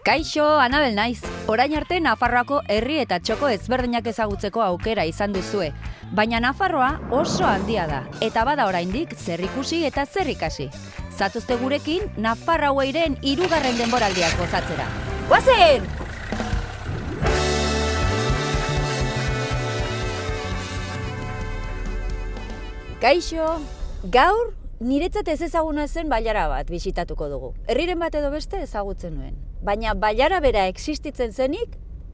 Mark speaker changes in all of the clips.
Speaker 1: Kaixo, Anabel naiz. Orain arte Nafarroako herri eta txoko ezberdinak ezagutzeko aukera izan duzue. Baina Nafarroa oso handia da, eta bada oraindik zer ikusi eta zer ikasi. Zatozte gurekin Nafarroairen 3. denboraldiak gozatzera. Goazen! Kaixo, gaur niretzat ez ezaguna zen bailara bat bisitatuko dugu. Herriren bat edo beste ezagutzen nuen. Baina bailara bera existitzen zenik,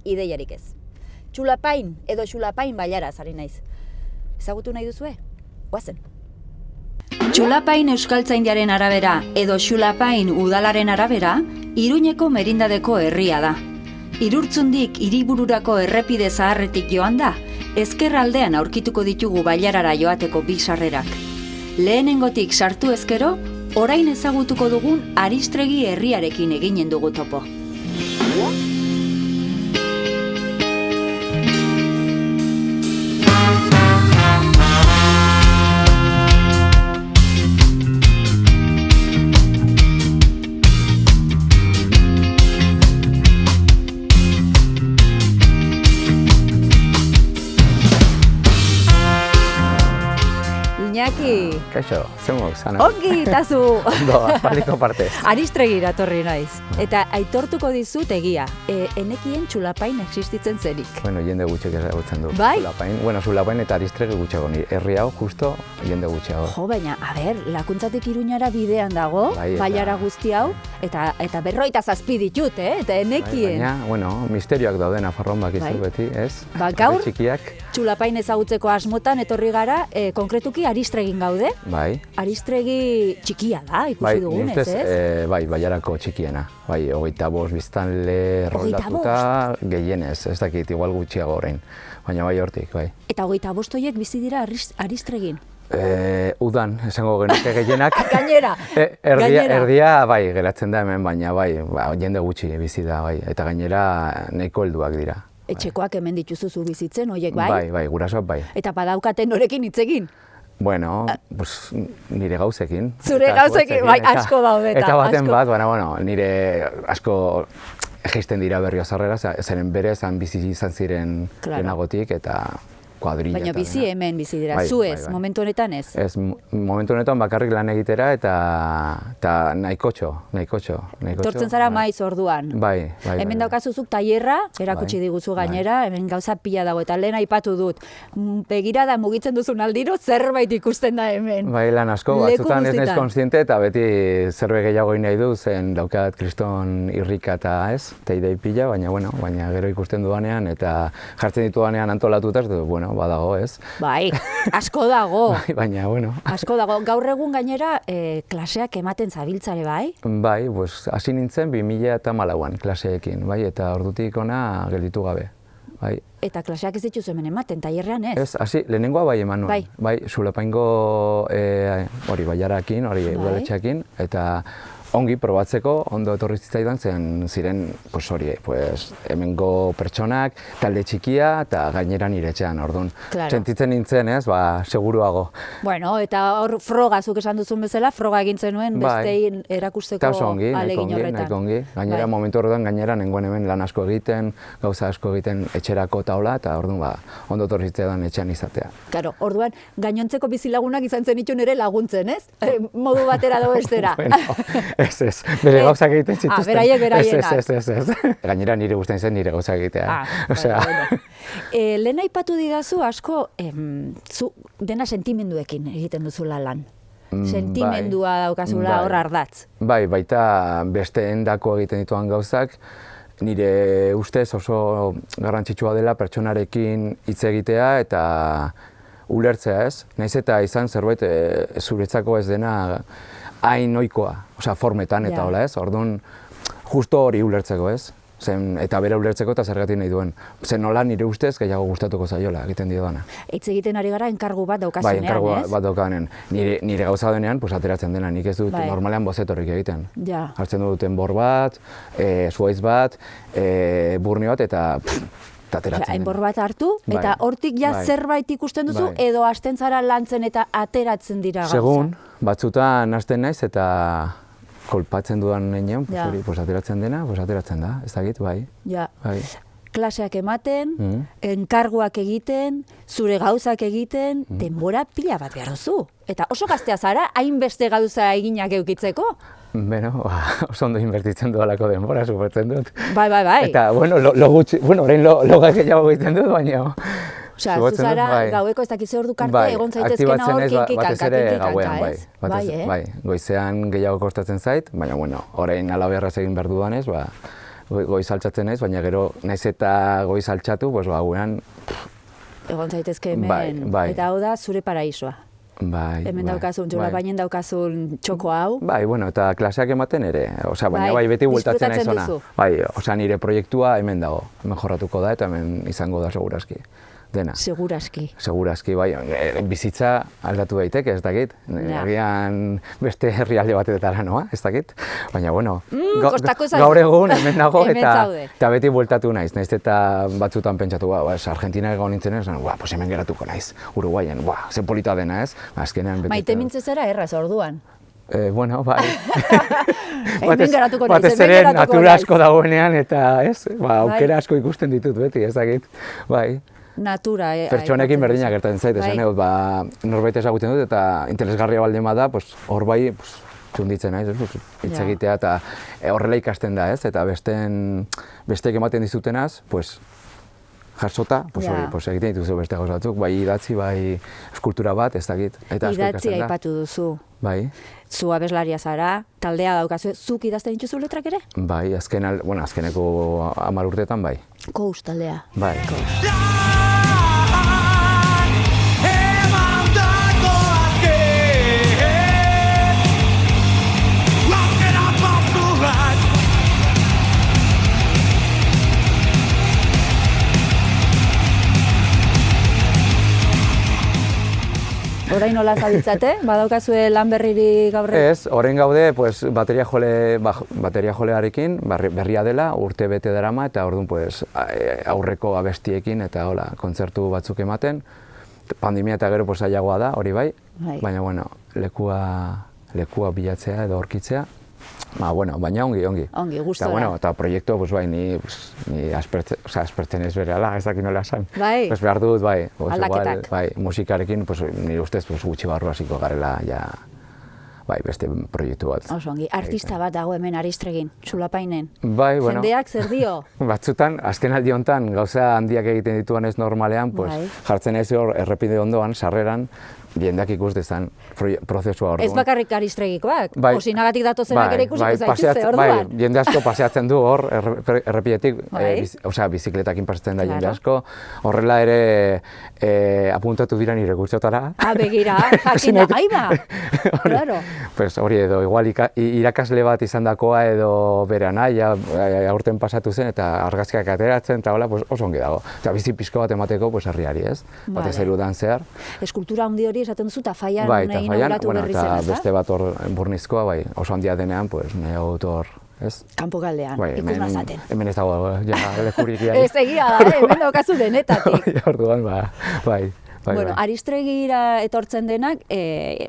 Speaker 1: ideiarik ez. Txulapain edo Xulapain bailara zari naiz. Ezagutu nahi duzue? Goazen. Txulapain euskaltzaindiaren arabera edo Xulapain udalaren arabera, Iruñeko merindadeko herria da. Irurtzundik hiribururako errepide zaharretik joan da, ezkerraldean aurkituko ditugu bailarara joateko bi sarrerak. Lehenengotik sartu ezkero, orain ezagutuko dugun Aristregi herriarekin eginen dugu topo. Iñaki.
Speaker 2: Kaixo, zemok, zana.
Speaker 1: Ongi, tazu!
Speaker 2: Ondo, aspaldiko partez.
Speaker 1: Aristregi iratorri naiz. Eta aitortuko dizut egia, enekien Txulapain existitzen zenik.
Speaker 2: Bueno, jende gutxek ezagutzen du.
Speaker 1: Bai?
Speaker 2: Xulapain eta Aristregi gutxago ni. Herri hau justo jende gutxago.
Speaker 1: Jo, baina, Lakuntzatik Iruñara bidean dago, bailara guzti hau, eta 57 ditut, eta enekien.
Speaker 2: Baina, bueno, misterioak daude Nafarroan bakizu beti, ez?
Speaker 1: Ba, gaur,
Speaker 2: txikiak.
Speaker 1: Txulapain ezagutzeko asmotan etorri gara, konkretuki Aristregin gaude.
Speaker 2: Bai.
Speaker 1: Aristregi txikia da, ikusi dugunez, ez?
Speaker 2: Bai, bailarako txikiena. Bai, 25 biztanle roldatuta gehienez, ez dakit, igual gutxiago orain. Baina bai hortik, bai. Eta
Speaker 1: 25 horiek bizi dira Aristregin?
Speaker 2: Udan, esango genuke gehienak.
Speaker 1: Gainera!
Speaker 2: Erdia, bai, geratzen da hemen, baina bai, jende gutxi bizi da, bai. Eta gainera nahiko helduak dira.
Speaker 1: Etxekoak hemen dituzuzu bizitzen, horiek bai?
Speaker 2: Bai, gurasoak bai.
Speaker 1: Eta badaukaten norekin hitz egin?
Speaker 2: Bueno, nire gauzekin.
Speaker 1: Zure gauzekin, bai, asko daude
Speaker 2: eta baten bat, bueno, nire asko egisten dira Berriozarrera, zeren berezan bizi izan ziren lehenagotik eta kuadrilla. Baina
Speaker 1: bizi hemen bizi dira, zu ez, momentu honetan ez?
Speaker 2: Ez, momentu honetan bakarrik lan egitera eta nahikotxo.
Speaker 1: Tortzen zara maiz orduan.
Speaker 2: Bai.
Speaker 1: Hemen daukazuzuk tailerra, erakutsi diguzu gainera, hemen gauza pila dago, eta lehen aipatu dut. Begirada mugitzen duzun aldiro, zerbait ikusten da hemen.
Speaker 2: Bai, lan asko, batzutan ez naiz kontziente, eta beti zerbait gehiago nahi du, zen daukat kriston irrika eta ez, teidei pila, baina gero ikusten dudanean, eta jartzen ditudanean antolatuta, badago, ez?
Speaker 1: Bai, asko dago.
Speaker 2: Baina,
Speaker 1: asko dago. Gaur egun gainera klaseak ematen zabiltzare, bai?
Speaker 2: Bai, hasi nintzen 2014an klaseekin, bai, eta ordutik ona gelditu gabe. Bai.
Speaker 1: Eta klaseak ez dituzu hemen ematen, tailerrean ez?
Speaker 2: Ez, lehenengoa bai eman nuen. Bai, Xulapaingo hori baiarakin, hori udaletxeakin, eta ongi probatzeko, ondo etorri zitzaidan ziren hemengo pertsonak, talde txikia eta gainera nire etxean, orduan. Sentitzen nintzen, ez, seguruago.
Speaker 1: Bueno, eta hor froga, zuk esan duzun bezala, froga egin zenuen bestein erakusteko ahalegin horretan.
Speaker 2: Nahiko ongi. Gainera, momentu horretan, gainera, nengoen hemen lan asko egiten, gauza asko egiten etxerako taula, eta orduan, ondo etorri zitzaidan etxean izatea.
Speaker 1: Claro, orduan, gainontzeko bizilagunak izan zenitun ere laguntzen, ez? Modu batera do bestera.
Speaker 2: Ez, bere gauzak egiten zituzten.
Speaker 1: Beraienak.
Speaker 2: Ez. Gainera nire gustatzen zen nire gauzak egitea.
Speaker 1: Lehen aipatu didazu asko, zu dena sentimenduekin egiten duzula lan. Sentimendua daukazula hor ardatz.
Speaker 2: Bai, baita besteendako egiten dituan gauzak, nire ustez oso garrantzitsua dela pertsonarekin hitz egitea eta ulertzea, ez? Naiz eta izan zerbait zuretzako ez dena hain ohikoa, formetan eta hola, ez? Orduan, justo hori ulertzeko, ez? Eta bera ulertzeko eta zergatik nahi duen. Zen nola nire ustez gehiago gustatuko zaiola egiten diodana.
Speaker 1: Hitz egiten ari gara enkargu bat daukazunean, ez?
Speaker 2: Bai, enkargu bat daukanen. Nire gauza denean, ateratzen dena, nik ez dut normalean bozetorik egiten. Hartzen dut enbor bat, zuaiz bat, burni bat eta ateratzen.
Speaker 1: Enbor bat hartu, eta hortik zerbait ikusten duzu, edo hasten zara lantzen eta ateratzen dira gauza.
Speaker 2: Segun, batzutan hasten naiz eta kolpatzen dudan nenean,
Speaker 1: Ja.
Speaker 2: hori, ateratzen dena, ateratzen da, ez dakit, bai.
Speaker 1: Ja.
Speaker 2: Bai.
Speaker 1: Klaseak ematen, enkarguak egiten, zure gauzak egiten, denbora pila bat behar duzu. Eta oso gaztea zara, hainbeste gauza eginak eukitzeko.
Speaker 2: Beno, oso ondo inbertitzen dudalako denbora, suposatzen dut.
Speaker 1: Bai.
Speaker 2: Eta, lo gutxi, orain lo gehiago egiten dut, baina...
Speaker 1: Osea, zuzara gaueko ez dakize ordu karte, egon zaitezkena hor kinkika, ez?
Speaker 2: Bai, goizean gehiago kostatzen zait, baina, orain alabearraz egin behar dudanez, goiz altxatzen naiz, baina gero naiz eta goiz altxatu, gauean...
Speaker 1: Egon zaitezke hemen, eta hau da zure paraisoa.
Speaker 2: Bai,
Speaker 1: hemen daukazun, jola bainen daukazun txoko hau.
Speaker 2: Bai, eta klaseak ematen ere, baina beti bueltatzen naiz ona. Bai, nire proiektua hemen dago, hemen jorratuko da eta hemen izango da segurazki. Dena. Segurazki, bai, bizitza aldatu daiteke, ez dakit. Agian beste herrialde batetara noa, ez dakit. Baina, gaur egun hemen nago eta beti bueltatu naiz. Naiz eta batzutan pentsatu, Argentina egon nintzen ez, pues hemen geratuko naiz, Uruguaien, ze polita dena ez.
Speaker 1: Maite mintzezera erraz orduan.
Speaker 2: Bai.
Speaker 1: Hemen geratuko naiz,
Speaker 2: batez ere natura asko dagoenean eta ez, aukera asko ikusten ditut beti, ez dakit. Bai.
Speaker 1: Natura.
Speaker 2: Pertsonekin berdina gertatzen zait, esan dut, norbait ezagutzen dut eta interesgarria baldin bada, hor bai, txunditzen naiz, hitz egitea eta horrela ikasten da, ez? Eta besteek ematen dizutenaz, jasota, egiten dituzu beste gauza batzuk, bai idatzi, bai eskultura bat, ez dakit.
Speaker 1: Idatzi aipatu duzu.
Speaker 2: Bai.
Speaker 1: Zu abeslaria zara, taldea daukazu, zuk idazten dituzu letrak ere?
Speaker 2: Bai, azkeneko 10 urteetan bai.
Speaker 1: Kous taldea.
Speaker 2: Bai.
Speaker 1: Orain nola zabiltzate? Badaukazue lan berriri gaur?
Speaker 2: Ez, orain gaude bateria jolearekin, berria dela, urte bete darama, eta orduan aurreko abestiekin eta kontzertu batzuk ematen. Pandemia eta gero zailagoa da, hori bai, baina lekua bilatzea edo aurkitzea. Baina ongi.
Speaker 1: Ongi, gustora.
Speaker 2: Eta proiektu, ni aspertzen ez berehala, ez dakit nola esan.
Speaker 1: Bai.
Speaker 2: Behar dut, bai.
Speaker 1: Aldaketak.
Speaker 2: Bai, musikarekin, nire ustez gutxi barru hasiko garela, beste proiektu bat.
Speaker 1: Oso ongi, artista bat dago hemen Aristregin, Zulapainen.
Speaker 2: Bai,
Speaker 1: jendeak zer dio?
Speaker 2: Batzutan, azken aldi honetan, gauza handiak egiten dituan ez normalean, jartzen ez hor, errepide ondoan, sarreran, jendeak ikus dezan prozesua orduan.
Speaker 1: Ez bakarrik Aristregikoak, osinagatik datozenak ere ikusiko zaituzte orduan.
Speaker 2: Bai, jende asko paseatzen du hor, errepidetik, bizikletakin paseatzen da jende asko. Horrela ere apuntatu dira nire gutxotara.
Speaker 1: Begira, jakina, aiba!
Speaker 2: Hori edo, igual irakasle bat izandakoa edo bere anaia aurten pasatu zen eta argazkiak ateratzen eta hola oso ongi dago. Eta bizi pixko bat emateko herriari, ez? Batez erudan zehar.
Speaker 1: Eskultura handi hori esaten duzu eta faian inauguratu berri zen, ez da?
Speaker 2: Eta beste bat hor burnizkoa, oso handia denean, nahi hor, ez?
Speaker 1: Kanpo galdean, ikus mazaten.
Speaker 2: Hemen ez dago, lekurik
Speaker 1: ez egia da, hemen daukazu denetatik.
Speaker 2: Orduan, bai.
Speaker 1: Aristregira etortzen denak,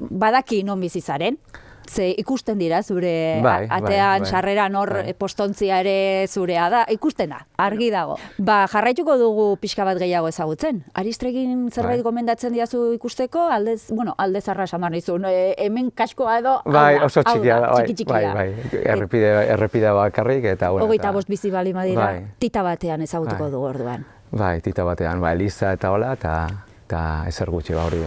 Speaker 1: badaki non bizizaren. Ze ikusten dira, zure atean, sarreran hor postontzia ere zurea da, ikusten da, argi dago. Jarraituko dugu pixka bat gehiago ezagutzen. Aristregin zerbait gomendatzen diazu ikusteko, aldez arra samar nizun, hemen kaskoa edo,
Speaker 2: oso txikia da, bai, errepide bakarrik eta...
Speaker 1: 25 bizi bali madira, tita batean ezagutuko dugu orduan.
Speaker 2: Bai, tita batean, Eliza eta hola, eta ezer gutxi, hori,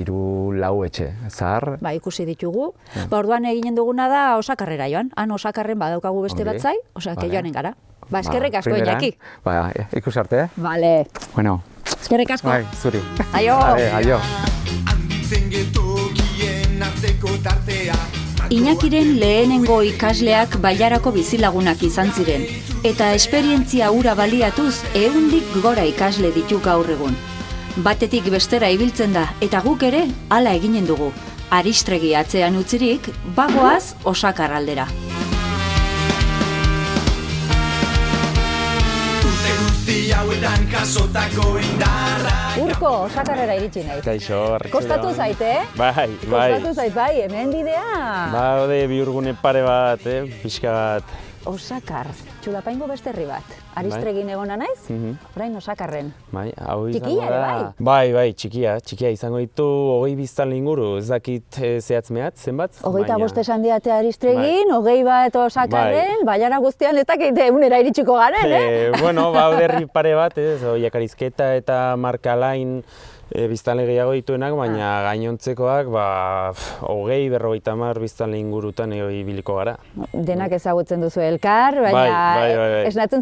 Speaker 2: 2-4 etxe, zahar.
Speaker 1: Ikusi ditugu. Orduan eginen duguna da Osakarrera joan. Han Osakarren badaukagu beste bat zai, joanen gara. Eskerrik asko, Iñaki.
Speaker 2: Ikus arte, eh?
Speaker 1: Bale.
Speaker 2: Bueno.
Speaker 1: Eskerrik asko.
Speaker 2: Zuri.
Speaker 1: Aio.
Speaker 2: Aio.
Speaker 1: Iñakiren lehenengo ikasleak Bailarako bizilagunak izan ziren, eta esperientzia hura baliatuz 100 gora ikasle ditu gaur egun. Batetik bestera ibiltzen da, eta guk ere hala eginen dugu. Aristregi atzean utzirik, bagoaz Osakar aldera.
Speaker 3: Urte guzti hauetan jasotako indarra
Speaker 1: Urko, Osakarrera iritsi naiz.
Speaker 3: Kaixo, arratsaldeon.
Speaker 1: Kostatu zaite,
Speaker 3: Bai.
Speaker 1: Kostatu zait, bai, hemen bidea.
Speaker 3: Ode bihurgune pare bat, pixka bat.
Speaker 1: Osakar, Txulapaingo beste herri bat. Aristregin egona naiz, orain Osakarren.
Speaker 3: Bai, hau
Speaker 1: Txikia
Speaker 3: izango
Speaker 1: ere,
Speaker 3: da.
Speaker 1: bai?
Speaker 3: Bai, txikia izango ditu 20 biztanle inguru, ez dakit zehatz mehatz, zenbat?
Speaker 1: 25 esan diate Aristregin, 20 bat Osakarren, bailara guztian ez dakit egunera iritsiko garen,
Speaker 3: Bueno, herri pare bat, ez, Jakarizketa eta Markalain biztanle gehiago dituenak, baina gainontzekoak 20-50 biztanle ingurutan ibiliko gara.
Speaker 1: Denak ezagutzen duzu elkar, baina
Speaker 3: Bai.
Speaker 1: esnatzen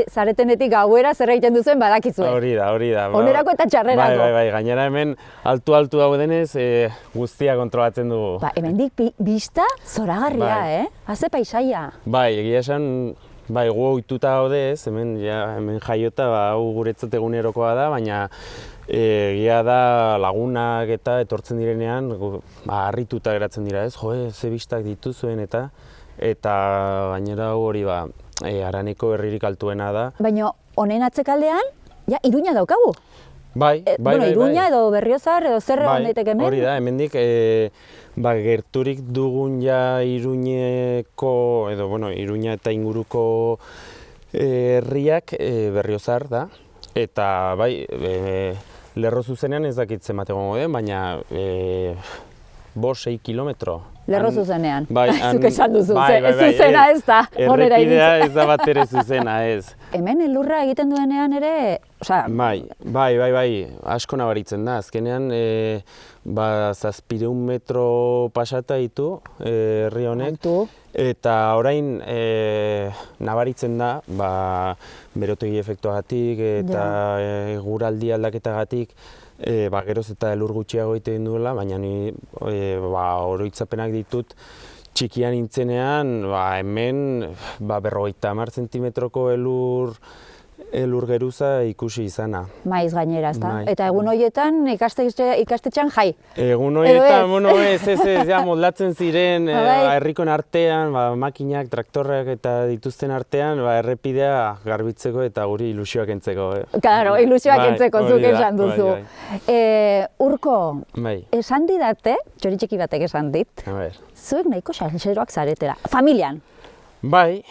Speaker 1: zaretenetik gauera zer egiten duzuen badakizue.
Speaker 3: Hori da.
Speaker 1: Onerako eta txarrerako.
Speaker 3: Bai, gainera hemen altu daudenez guztia kontrolatzen dugu.
Speaker 1: Hemendik bista zoragarria, Haze paisaia.
Speaker 3: Bai, egia esan, gu ohituta gaude ez, hemen jaiota hau guretzat egunerokoa da, baina egia da lagunak eta etortzen direnean harrituta geratzen dira ez, ze bistak dituzuen eta gainera hori Haraneko herririk altuena da.
Speaker 1: Baina honen atzekaldean, Iruña daukagu.
Speaker 3: Bai.
Speaker 1: Iruña edo Berriozar edo zer egon daiteke hemen?
Speaker 3: Hori da, hemendik gerturik dugun Iruñeko, edo Iruña eta inguruko herriak Berriozar da. Eta lerro zuzenean ez dakit zenbat egongo den, baina 5-6 kilometro.
Speaker 1: Lerro zuzenean.
Speaker 3: Zuk
Speaker 1: esan duzu, zuzena ez da.
Speaker 3: Errepidea ez da bat ere zuzena ez.
Speaker 1: Hemen elurra egiten duenean ere,
Speaker 3: Bai, asko nabaritzen da. Azkenean 700 metro pasata ditu herri honek. Eta orain nabaritzen da, berotegi efektuagatik eta eguraldi aldaketagatik geroz eta elur gutxiago egiten duela, baina ni oroitzapenak ditut txikian nintzenean, hemen 50 zentimetroko elur geruza ikusi izana.
Speaker 1: Maiz gainera, ezta? Eta egun horietan ikastetxean jai.
Speaker 3: Egun horietan, moldatzen ziren herrikoen artean, makinak, traktorrak eta dituzten artean, errepidea garbitzeko eta guri ilusioak entzeko.
Speaker 1: Claro, ilusioak entzeko zuk esan duzu. Urko, esan didate, txoritxeki batek esan dit, zuek nahiko salseroak zaretela, familian.
Speaker 3: Bai,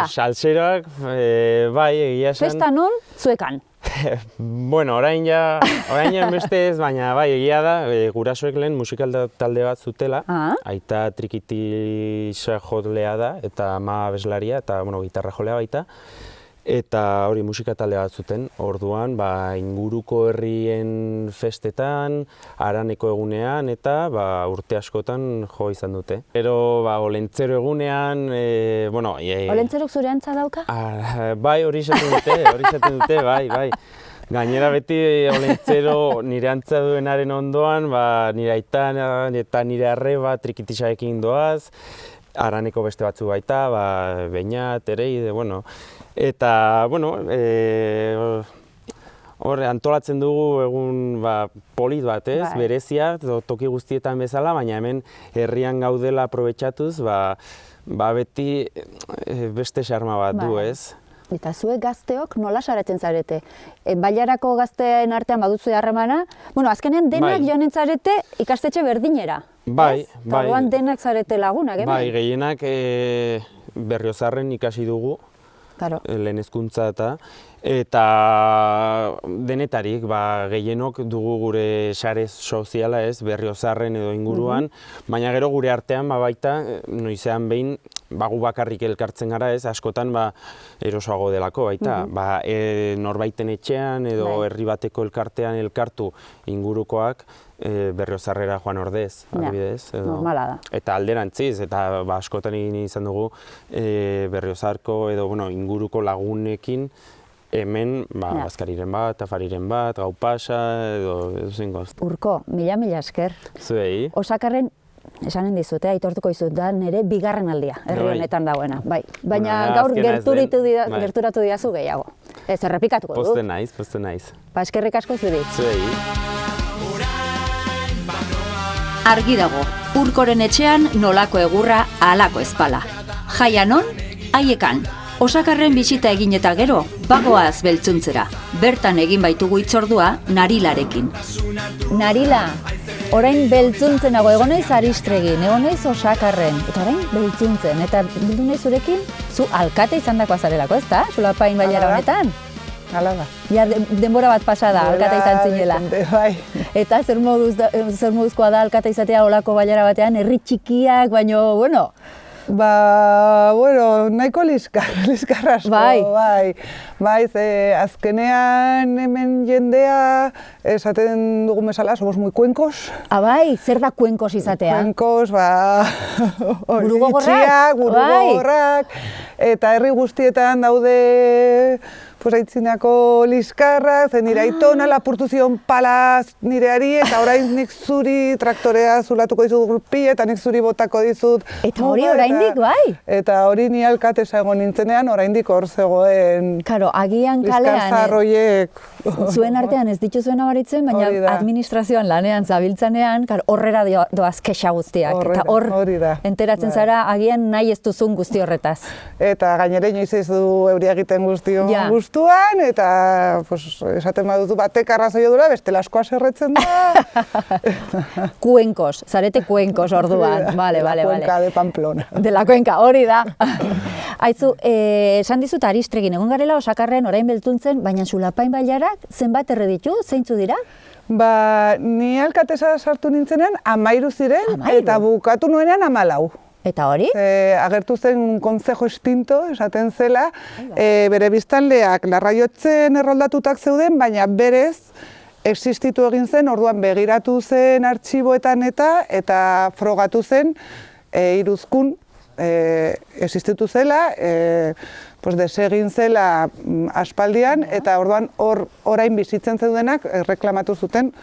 Speaker 3: salseroak, egia esan.
Speaker 1: Festa non, zuekan?
Speaker 3: Orain beste ez, baina egia da, gurasoek lehen musikal talde bat zutela, aita trikitisa jolea da, eta ama abeslaria, eta gitarra jolea baita. Eta hori musika talde bat zuten, orduan inguruko herrien festetan, Haraneko egunean eta urte askotan jo izan dute. Gero Olentzero egunean,
Speaker 1: Olentzerok zure antza dauka?
Speaker 3: Bai, hori izaten dute, bai. Gainera beti Olentzero nire antza duenaren ondoan, nire aitan eta nire arreba trikitisaekin doaz, Haraneko beste batzu baita, Beñat, Ereide, Eta, antolatzen dugu egun polit bat, berezia, toki guztietan bezala, baina hemen herrian gaudela aprobetxatuz, beti beste xarma bat du, ez?
Speaker 1: Eta zuek gazteok nola saratzen zarete? Bailarako gazteen artean baduzu harremana, azkenean denak joanen zarete ikastetxe berdinera.
Speaker 3: Bai.
Speaker 1: Orduan denak zarete lagunak, hemen?
Speaker 3: Bai, gehienak Berriozarren ikasi dugu. Lehen hezkuntza eta denetarik gehienok dugu gure sare soziala ez, Berriozarren edo inguruan, baina gero gure artean baita, noizean behin, gu bakarrik elkartzen gara ez, askotan erosoago delako baita, norbaiten etxean edo herri bateko elkartean elkartu ingurukoak, Berriozarrera joan ordez, adibidez.
Speaker 1: Normala da.
Speaker 3: Eta alderantziz, eta askotan egin izan dugu Berriozarko edo inguruko lagunekin hemen bazkariren bat, afariren bat, gau pasa edo zengoz.
Speaker 1: Urko, mila esker.
Speaker 3: Zuei.
Speaker 1: Osakarren, esanen dizut, aitortuko dizut, da nire bigarren aldia, herri honetan dagoena. Baina gaur gerturatu didazu gehiago. Ez, errepikatuko dut.
Speaker 3: Poste naiz.
Speaker 1: Eskerrik asko zuri.
Speaker 3: Zuei.
Speaker 1: Argi dago, Urkoren etxean nolako egurra halako ezpala. Jaia non, haiekan.
Speaker 4: Osakarren bisita egin eta gero, bagoaz beltzuntzera. Bertan egin baitugu hitzordua Narilarekin.
Speaker 1: Narila, orain beltzuntzenago, egon naiz Aristregin, egon naiz Osakarren, eta orain beltzuntzen, eta bildu nahi zurekin, zu alkate izan dakoa zarelako, ez da? Zulapain bailara honetan?
Speaker 5: Hala da.
Speaker 1: Ja, denbora bat pasada, alkate izan zinela.
Speaker 5: Bai.
Speaker 1: Eta zer moduzkoa da alkate izatea olako bailara batean, herri txikiak, baino, bueno...
Speaker 5: Nahiko liskarra asko, bai, azkenean hemen jendea, esaten dugun bezala, somos muy cuencos.
Speaker 1: Bai, zer da cuencos izatea?
Speaker 5: Cuencos,
Speaker 1: buru gogorrak,
Speaker 5: eta herri guztietan daude, aitzinako liskarra, zen nire aitona lapurtu zion palaz nireari, eta orain nik zuri traktorea zulatuko dizut gurpi, eta nik zuri botako dizut.
Speaker 1: Eta hori oraindik, bai?
Speaker 5: Eta hori ni alkatesa egon nintzenean, oraindik hor zegoen
Speaker 1: Karo, agian kalean,
Speaker 5: liskarzarroiek.
Speaker 1: Zuen artean ez dituzuen abaritzen, baina administrazioan lanean zabiltzanean, horrera doaz kexa guztiak. Eta hor enteratzen zara, agian nahi ez duzun guzti horretaz.
Speaker 5: Eta gainera inoiz ez du euria egiten guztion guztuan, eta esaten baduzu batek arrazoio dura, bestela asko haserretzen da.
Speaker 1: Kuenkos, zarete kuenkos orduan.
Speaker 5: De la Cuenca de Pamplona.
Speaker 1: De la Cuenca, hori da. Aizu, esan dizut Aristregin, egon garela Osakarren orain beltzuntzen, baina Zulapain bailarak zenbat erre ditu, zeintzu dira?
Speaker 5: Ni alkatesa sartu nintzenean 13 ziren, eta bukatu nuenean 14.
Speaker 1: Eta hori?
Speaker 5: Agertu zen konzejo extinto, esaten zela, bere biztanleak larraiotzen erroldatutak zeuden, baina berez existitu egin zen, orduan begiratu zen artxiboetan eta frogatu zen Iruzkun existitu zela, desegin zela aspaldian, eta orduan orain bizitzen zeudenak reklamatu zuten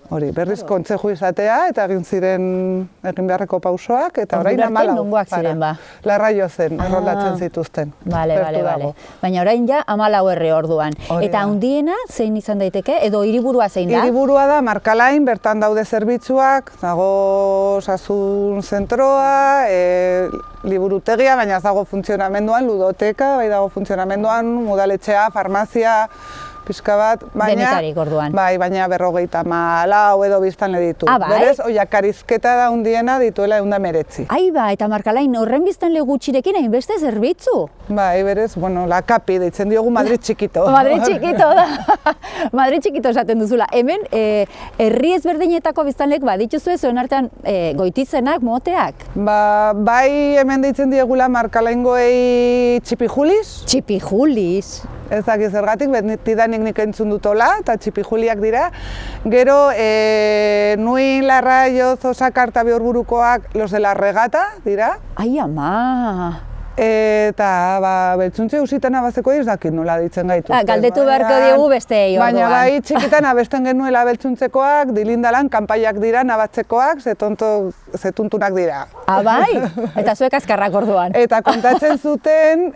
Speaker 5: hori, berriz kontzeju izatea, eta egin beharreko pausoak, eta orain 14.
Speaker 1: Nongoak ziren, ba?
Speaker 5: Larraio zen, erroldatzen zituzten.
Speaker 1: Bale. Baina orain ja 14 herri orduan. Eta handiena zein izan daiteke, edo hiriburua zein da?
Speaker 5: Hiriburua da Markalain, bertan daude zerbitzuak, dago osasun zentroa, liburutegia, baina ez dago funtzionamenduan, ludoteka, bai dago funtzionamenduan, udaletxea, farmazia, pixka bat,
Speaker 1: Denetarik orduan.
Speaker 5: Bai, baina 54 edo biztanle ditu.
Speaker 1: Bai?
Speaker 5: Berez, oiakarizketa da hundiena dituela 119.
Speaker 1: Eta Markalain horren biztanle gutxirekin hainbeste zerbitzu?
Speaker 5: Bai, berez, la kapi, deitzen diogu Madrid txikito.
Speaker 1: Madrid txikito da. Madrid txikito esaten duzula. Hemen, herri ezberdinetako biztanlek badituzue zuen artean goitizenak, moteak?
Speaker 5: Bai, hemen deitzen diegula Markalaingoei txipijulis.
Speaker 1: Txipijulis?
Speaker 5: Ez dakit zergatik, betidanik nik entzun dutola, eta txipijuliak dira. Gero, Nuin, Larraioz, Osakar eta Biorburukoak los de la regata dira.
Speaker 1: Ai, ama!
Speaker 5: Eta beltzuntze usitan abazeko ez dakit nola ditzen gaitu.
Speaker 1: Galdetu beharko diogu beste orduan.
Speaker 5: Baina bai txikitan abesten genuela beltzuntzekoak, dilindalan, kanpaiak dira, nabatzekoak, zetuntunak dira.
Speaker 1: Bai? Eta zuek azkarrak orduan.
Speaker 5: Eta kontatzen zuten,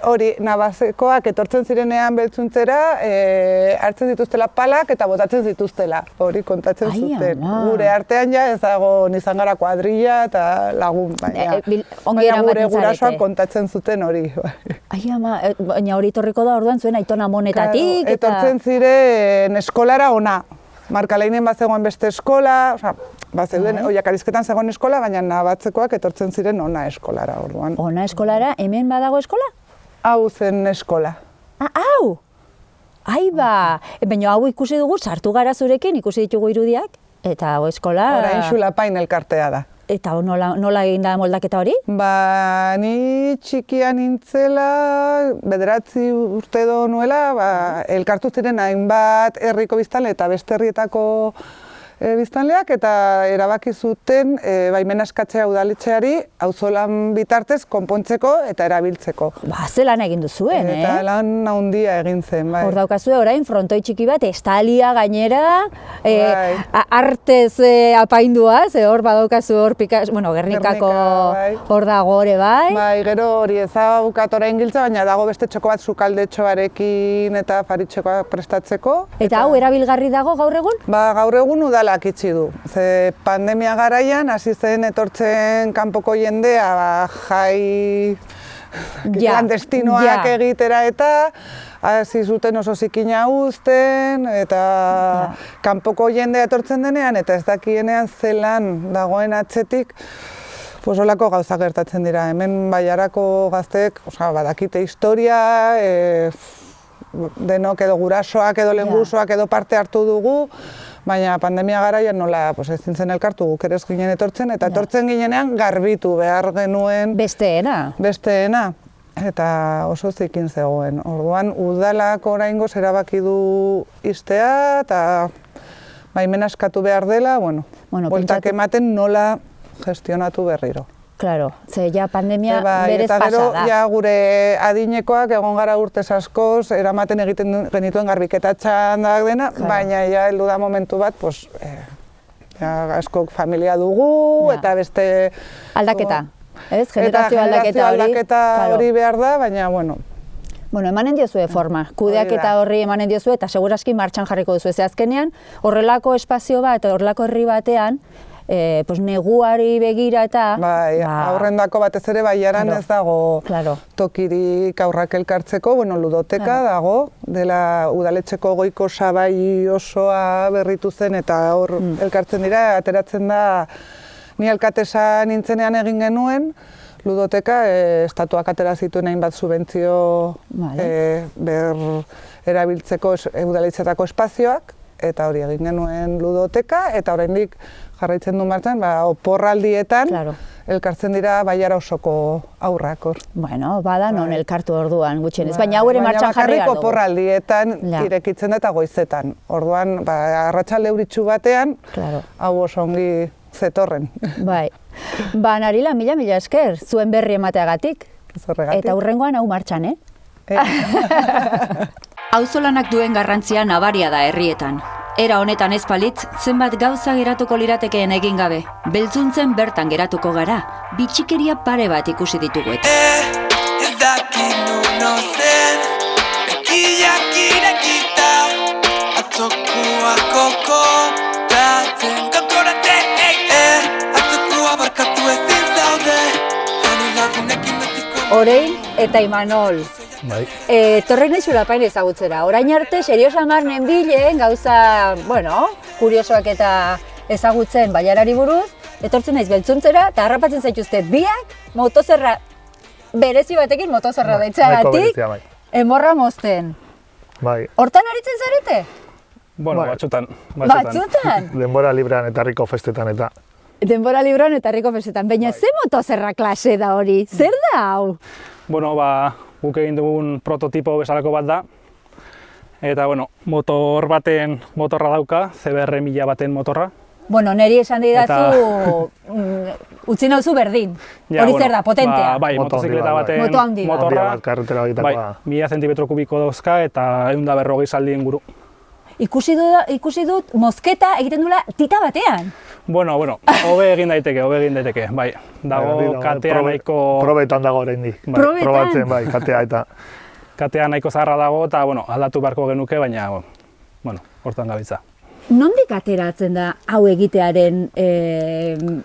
Speaker 5: hori, nabatzekoak etortzen zirenean beltzuntzera, hartzen dituztela palak eta botatzen dituztela. Hori kontatzen zuten. Gure artean ja ez dago izan gara kuadrilla eta lagun, baina gure gurasoak kontatzen zuten hori.
Speaker 1: Ai ama, baina hori etorriko da orduan zuen aitona monetatik eta...
Speaker 5: Etortzen ziren eskolara ona. Markalainen bazegoen beste eskola, bazeuden oiakarizketan zegoen eskola, baina nabatzekoak etortzen ziren ona eskolara orduan.
Speaker 1: Ona eskolara, hemen badago eskola?
Speaker 5: Hau zen eskola.
Speaker 1: Hau? Ai ba, baina hau ikusi dugu, sartu gara zurekin, ikusi ditugu irudiak, eta hau eskola...
Speaker 5: Orain Zulapain elkartea da.
Speaker 1: Eta nola egin da moldaketa hori?
Speaker 5: Ni txikia nintzela, 9 urte edo nuela, elkartu ziren hainbat herriko biztanle eta beste herrietako biztanleak, eta erabaki zuten baimena eskatzea udaletxeari auzolan bitartez konpontzeko eta erabiltzeko.
Speaker 1: Ze lan egin duzuen,
Speaker 5: Eta lan handia egin zen, bai.
Speaker 1: Hor daukazue orain frontoi txiki bat, estalia gainera, artez apaindua, hor badaukazu hor Gernikako hor dago ore, bai?
Speaker 5: Bai, gero hori ezagukat orain giltza, baina dago beste txoko bat sukaldetxoarekin eta faritxekoa prestatzeko.
Speaker 1: Eta hau erabilgarri dago gaur egun?
Speaker 5: Gaur egun udalak itxi du. Pandemia garaian, hasi zen etortzen kanpoko jendea klandestinoak egitera eta hasi zuten oso zikina uzten, eta kanpoko jendea etortzen denean, eta ez dakienean zelan dagoen atzetik, olako gauza gertatzen dira. Hemen Bailarako gazteek badakite historia, denok edo gurasoak edo lehengusoak edo parte hartu dugu, baina pandemia garaian nola ezin zen elkartu guk ere ez ginen etortzen, eta etortzen ginenean garbitu behar genuen besteena. Eta oso zikin zegoen. Orduan, udalak oraingoz erabaki du ixtea, eta baimena eskatu behar dela, bueltak ematen nola gestionatu berriro.
Speaker 1: Claro, ze ja pandemia berez pasa da.
Speaker 5: Eta gero, ja gure adinekoak egon gara urtez askoz, eramaten egiten genituen garbiketa txandak dena, baina ja heldu da momentu bat, askok familia dugu, eta beste...
Speaker 1: Aldaketa. Ez, generazio
Speaker 5: aldaketa hori behar da, baina, bueno,
Speaker 1: emanen diozue forma, kudeaketa horri emanen diozue, eta seguraski martxan jarriko duzu. Ze azkenean, horrelako espazio bat, horrelako herri batean, neguari begira eta...
Speaker 5: aurrendako batez ere Bailaran ez dago tokirik aurrak elkartzeko, ludoteka dago, dela udaletxeko goiko sabai osoa berritu zen, eta hor elkartzen dira, ateratzen da, ni alkatesa nintzenean egin genuen, ludoteka, estatuak atera zituen hainbat subentzio erabiltzeko udaletxetako espazioak, eta hori egin genuen ludoteka, eta oraindik jarraitzen du martxan, oporraldietan elkartzen dira Bailara osoko aurrak hor.
Speaker 1: Bada non elkartu orduan gutxienez, baina hau ere martxan jarri behar dugu.
Speaker 5: Baina bakarrik oporraldietan irekitzen da eta goizetan. Orduan, arratsalde euritsu batean, hau oso ongi zetorren.
Speaker 1: Bai. Narila, mila esker, zuen berri emateagatik. Eta hurrengoan hau martxan,
Speaker 4: Auzolanak duen garrantzia nabaria da herrietan. Era honetan ez balitz, zenbat gauza geratuko liratekeen egin gabe. Beltzuntzen bertan geratuko gara, bitxikeria pare bat ikusi ditugu eta.
Speaker 6: Ez dakit nuno zen, bekiak irekita, atzokua kokoratzen, atzokua barkatu ezin zaude, honi lagunekin betiko.
Speaker 1: Orein eta Imanol. Torrek nahi zulapain ezagutzera. Orain arte, serio samar nenbilen gauza, kuriosoak eta ezagutzen Bailarari buruz, etortzen naiz Beltzuntzera, eta harrapatzen zaituztet biak, motozerra, berezi batekin motozerra daitzeagatik, emorra mozten. Hortan aritzen zarete?
Speaker 7: Batzutan.
Speaker 1: Batzutan?
Speaker 7: Denbora librean eta herriko festetan eta.
Speaker 1: Denbora librean eta herriko festetan, baina ze motozerra klase da hori? Zer da hau?
Speaker 7: Guk egin dugun prototipo bezalako bat da, eta motor baten motorra dauka, CBR 1000 baten motorra.
Speaker 1: Neri esan didazu, utzi nauzu berdin, hori zer da, potentea.
Speaker 7: Bai, motozikleta baten motorra, 1000 zentimetro kubiko dauzka eta 140 zaldi inguru.
Speaker 1: Ikusi dut mozketa egiten duela tita batean.
Speaker 7: Hobe egin daiteke, bai. Dago katea nahiko...
Speaker 8: Probetan dago oraindik. Probatzen, bai, katea eta...
Speaker 7: Katea nahiko zaharra dago eta, aldatu beharko genuke, baina, hortan gabiltza.
Speaker 1: Nondik ateratzen da hau egitearen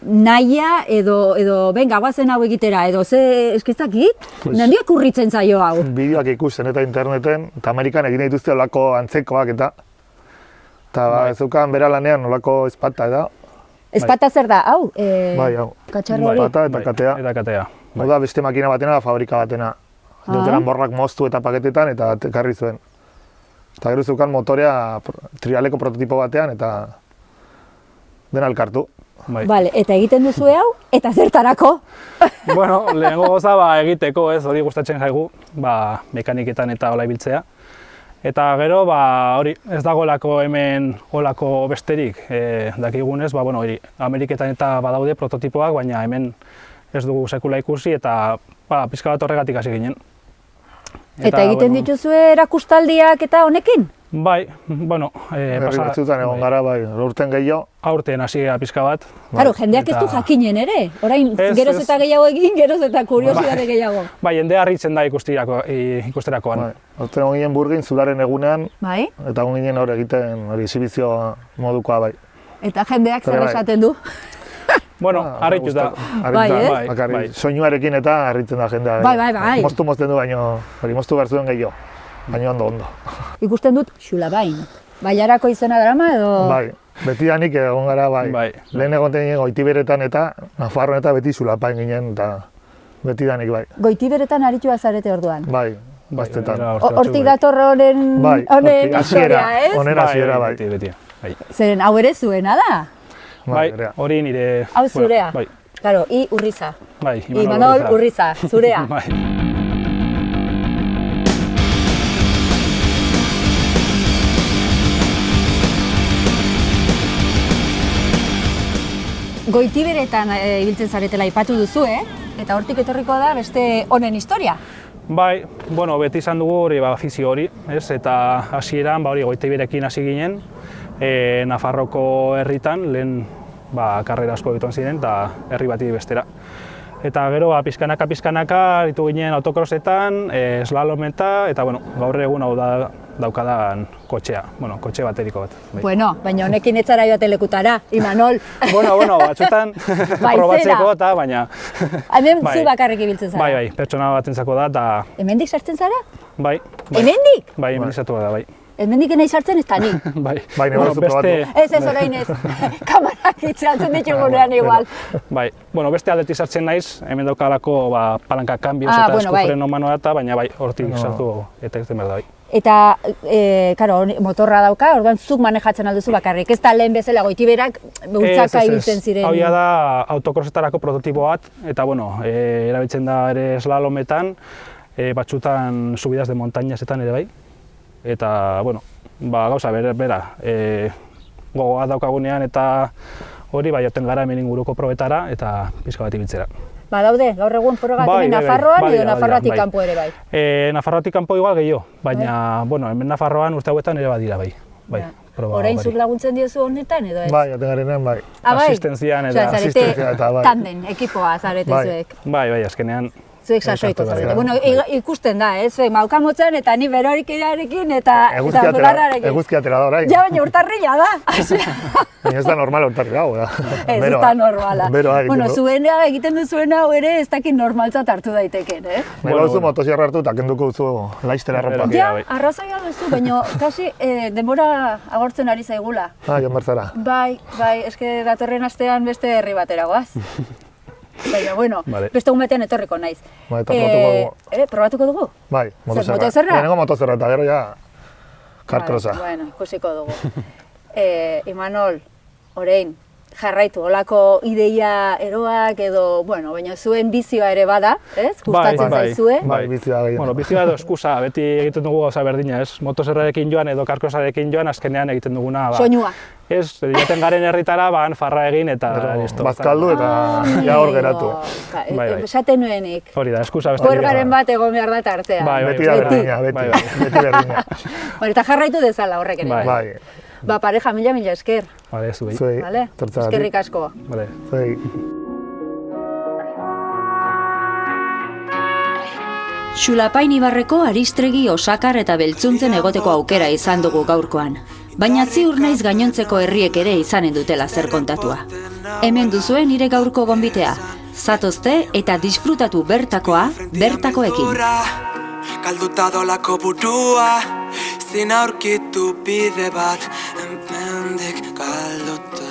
Speaker 1: nahia edo benga, guazen hau egitera, edo ze eskizakit? Nondik urritzen zaio hau?
Speaker 8: Bideoak ikusten eta interneten, eta Amerikan egin dituzte olako antzekoak eta... Eta zeukan bera lanean olako ezpata eta...
Speaker 1: Ezpata zer da, hau?
Speaker 8: Bai, hau.
Speaker 1: Katxarro hori?
Speaker 8: Ezpata eta katea.
Speaker 7: Eta katea.
Speaker 8: Hau da beste makina batena, fabrika batena. Dutela borrak moztu eta paketetan eta ekarri zuen. Eta gero zeukan motorea trialeko prototipo batean eta dena elkartu.
Speaker 1: Bale, eta egiten duzue hau, eta zertarako?
Speaker 7: Lehenengo goza egiteko, hori gustatzen zaigu, mekaniketan eta hola ibiltzea. Eta gero, hori, ez dagoelako hemen olako besterik dakigunez, Ameriketan eta badaude prototipoak, baina hemen ez dugu sekula ikusi eta pixka bat horregatik hasi ginen.
Speaker 1: Eta egiten dituzue erakustaldiak eta honekin?
Speaker 7: Bai,
Speaker 8: herri batzutan egon gara, aurten gehiago.
Speaker 7: Aurten hasi gara pixka bat.
Speaker 1: Claro, jendeak ez du jakinen ere, orain geroz eta gehiago egin, geroz eta kuriosidade gehiago.
Speaker 7: Bai, jendea harritzen da ikusterakoan.
Speaker 8: Aurten egon ginen Burgin Zularen egunean, eta egon ginen hor egiten exhibizio modukoa bai.
Speaker 1: Eta jendeak zer esaten du?
Speaker 7: Bueno, harrituta.
Speaker 1: Bai, ez?
Speaker 8: Bakarrik, soinuarekin eta harritzen da jendea.
Speaker 1: Bai.
Speaker 8: Mozten du baino, hori moztu behar zuen gehiago. Baina ondo.
Speaker 1: Ikusten dut Xulapain. Bailarako izena drama edo...
Speaker 8: Bai, betidanik egon gara, bai. Lehen egoten ginen Goitiberetan eta Nafarroan eta beti Xulapain ginen, eta betidanik, bai.
Speaker 1: Goitiberetan aritua zarete orduan?
Speaker 8: Bai, bastetan.
Speaker 1: Hortik dator honen historia, ez?
Speaker 8: Honen hasiera, bai.
Speaker 1: Zeren hau ere zuena da?
Speaker 7: Bai, hori nire...
Speaker 1: Hau zurea?
Speaker 7: Bai.
Speaker 1: Claro, I Urriza.
Speaker 7: Bai,
Speaker 1: Imanol Urriza, zurea.
Speaker 7: Bai.
Speaker 1: Goitiberetan ibiltzen zaretela aipatu duzu, eta hortik etorriko da beste honen historia.
Speaker 7: Bai, bueno, beti izan dugu hori afizio hori, ez? Eta hasieran hori Goitiberekin hasi ginen, Nafarroko herritan, lehen karrera asko egiten ziren, eta herri bati bestera. Eta gero, pizkanaka aritu ginen autocrossetan, slalometa, eta gaur egun hau daukadan kotxea, kotxe bateriko bat.
Speaker 1: Bueno, baina honekin etzara joate lekutara, Imanol.
Speaker 7: Bueno, batzutan probatzeko eta, baina...
Speaker 1: Hemen zu bakarrik ibiltzen zara?
Speaker 7: Bai, pertsona batentzako da, eta...
Speaker 1: Hemendik sartzen zara?
Speaker 7: Bai.
Speaker 1: Hemendik?
Speaker 7: Bai, hemendik sartu da, bai.
Speaker 1: Hemendik nahi sartzen ez da ni?
Speaker 7: Bai.
Speaker 8: Beste...
Speaker 1: Ez orain ez, kamarak itxaltzen ditugunean igual.
Speaker 7: Bai, beste aldetik sartzen naiz, hemen daukalako palanka kanbioz eta eskufreno manoa eta, baina bai, hortik sartu eta ez den behar da, bai.
Speaker 1: Eta, karo, motorra dauka, orduan zuk manejatzen alduzu bakarrik, ez da lehen bezala Goitiberak bultzaka ibiltzen ziren.
Speaker 7: Hau da autocrossetarako prototipo bat, eta erabiltzen da ere slalometan, batzutan subidas de montañasetan ere bai. Eta, gauza bera, gogoa daukagunean eta hori joten gara hemen inguruko probetara eta pizka bat ibiltzera.
Speaker 1: Daude, gaur egun forogatik Nafarroan edo Nafarroatik kanpo ere bai?
Speaker 7: Nafarroatik kanpo igual gehiago, baina, hemen Nafarroan urte hauetan ere badira bai.
Speaker 1: Orain zuk laguntzen diozu honetan edo ez?
Speaker 8: Bai, jaten garenean bai.
Speaker 7: Asistentzian eta...
Speaker 1: Zarete tanden, ekipoa zarete zuek.
Speaker 7: Bai, azkenean.
Speaker 1: Zuek sasoitu zarete. Ikusten da, zuek maukamotzen eta ni berorikearekin eta bularrarekin.
Speaker 8: Eguzki atera da orain.
Speaker 1: Ja, baina urtarrila da.
Speaker 8: Baina ez da normal urtarri hau, da.
Speaker 1: Ez da normala. Zuena egiten duzuena hau ere ez dakit normaltzat hartu daiteken,
Speaker 8: Nahi bauzu motosierra hartu eta kenduko duzu laiztera ropa.
Speaker 1: Ja, arrazoia duzu, baina kasi denbora agortzen ari zaigula.
Speaker 8: Joan berzara.
Speaker 1: Bai, eske datorren astean beste herri batera goaz. Baina, beste egun batean etorriko naiz.
Speaker 8: Bai, eta probatuko dugu.
Speaker 1: Probatuko dugu?
Speaker 8: Bai, motozerra. Lehenengo motozerra eta gero ja karkrosa.
Speaker 1: Bueno, ikusiko dugu. Imanol, orain, jarraitu, holako ideia eroak edo, baina zuen bizioa ere bada, ez? Gustatzen zaizue?
Speaker 8: Bai, bizioa gehiago.
Speaker 7: Bizioa edo eskusa, beti egiten dugu gauza berdina, ez? Motozerrarekin joan edo karkrosarekin joan, azkenean egiten duguna...
Speaker 1: Soinua.
Speaker 7: Ez, jaten garen herritara, farra egin eta...
Speaker 8: Bazkaldu eta ja hor geratu.
Speaker 1: Esaten nuenik.
Speaker 7: Hori da, eskusa beste.
Speaker 1: Huergaren bat egon behar da tartean.
Speaker 8: Beti da berdina, beti berdina.
Speaker 1: Eta jarraitu dezala horrek ere.
Speaker 8: Bai.
Speaker 1: Pareja, mila esker.
Speaker 7: Bale, zuei.
Speaker 1: Eskerrik asko.
Speaker 7: Bale.
Speaker 8: Zuei.
Speaker 4: Xulapain ibarreko Aristregi, Osakar eta Beltzuntzen egoteko aukera izan dugu gaurkoan. Baina ziur naiz gainontzeko herriek ere izanen dutela zer kontatua. Hemen duzuen nire gaurko gonbitea. Zatozte eta disfrutatu bertakoa, bertakoekin.
Speaker 6: Galduta dolako burua, zin aurkitu bide bat, hemendik galduta.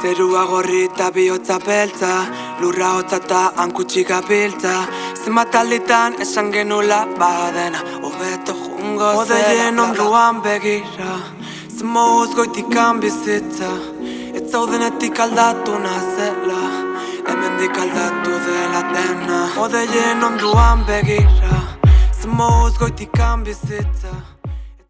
Speaker 6: Zerua gorri eta bihotza beltza, lurra hotza eta hankutsi gabiltza. Zenbat alditan esan genula badena, hobeto jungo zela. Odeien onduan begira, zenmoz goitikan bizitza. Ez zaudenetik aldatu nazela, hemendik aldatu dela dena. Odeien onduan begira, zenmoz goitikan bizitza.